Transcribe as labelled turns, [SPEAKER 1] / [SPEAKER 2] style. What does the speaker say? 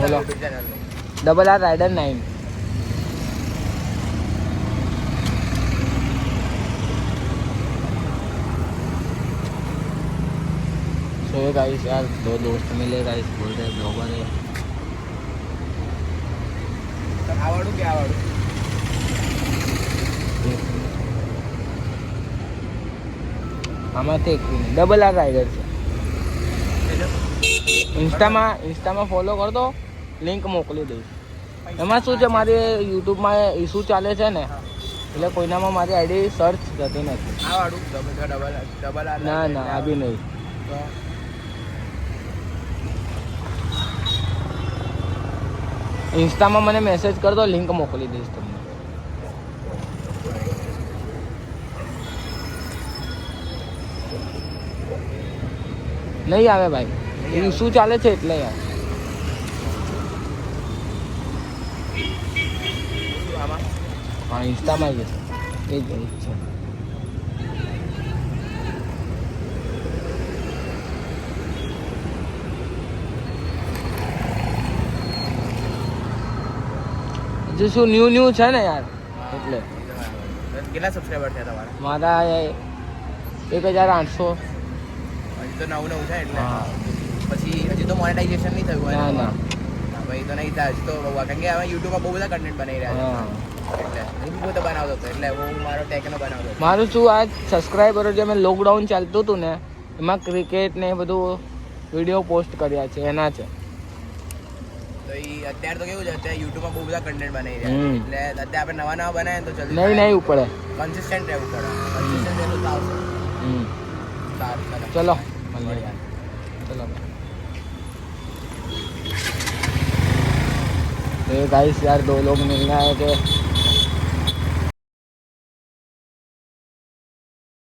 [SPEAKER 1] बोलो RR rider 9। तो guys यार 2 दोस्त मिले गाइस, बोल रहे ब्लॉगर है।
[SPEAKER 2] આવડું કે આવડું
[SPEAKER 1] આમાંથી એક RR રાઇડર છે। ઇન્સ્ટામાં ફોલો કર દો, લિંક મોકલી દઈશ। એમાં શું છે, મારી યુટ્યુબમાં ઇસ્યુ ચાલે છે ને, એટલે કોઈનામાં મારી આઈડી સર્ચ થતી નથી।
[SPEAKER 2] આવડું ડબલ આર
[SPEAKER 1] ના ના આ બી નહીં। ઇન્સ્ટામાં મને મેસેજ કર દો, લિંક મોકલી દઈશ તમને। નહીં આવે ભાઈ, ઇસ્યુ ચાલે છે એટલે યાર। हाँ इंस्टा में ये છે। જે શું ન્યૂ છે ને યાર, એટલે
[SPEAKER 2] કેટલા સબસ્ક્રાઇબર થયા તમારા?
[SPEAKER 1] મારા 1800।
[SPEAKER 2] હજી તો નવું છે એટલે પછી હજી તો મોનેટાઇઝેશન નહીં થયું હોય
[SPEAKER 1] ના
[SPEAKER 2] ભાઈ, તો નહીં થાય હજી તો, કારણ કે હવે યુટ્યુબમાં બહુ બધા કન્ટેન્ટ બનાવી રહ્યા છે, એટલે હું બી પોતે બનાવતો હતો, એટલે હું મારો ટેકનો બનાવતો હતો।
[SPEAKER 1] મારું શું આ સબસ્ક્રાઈબરો જે મેં લોકડાઉન ચાલતું હતું ને, એમાં ક્રિકેટ ને બધું વિડીયો પોસ્ટ કર્યા છે એના છે।
[SPEAKER 2] તો એ અત્યારે તો કેવું છે, અત્યારે યુટ્યુબમાં બહુ બધા કન્ટેન્ટ બનાવી રહ્યા છે, એટલે અત્યારે આપણે નવા બનાવીએ તો જલ્દી
[SPEAKER 1] નહીં ઉપડે,
[SPEAKER 2] કન્સિસ્ટન્ટ રહેવું પડે, કન્સિસ્ટન્ટ રહેવું તો આવશે। સારું
[SPEAKER 1] ચલો चलो तो गाइस यार 2 लोग मिलना है कि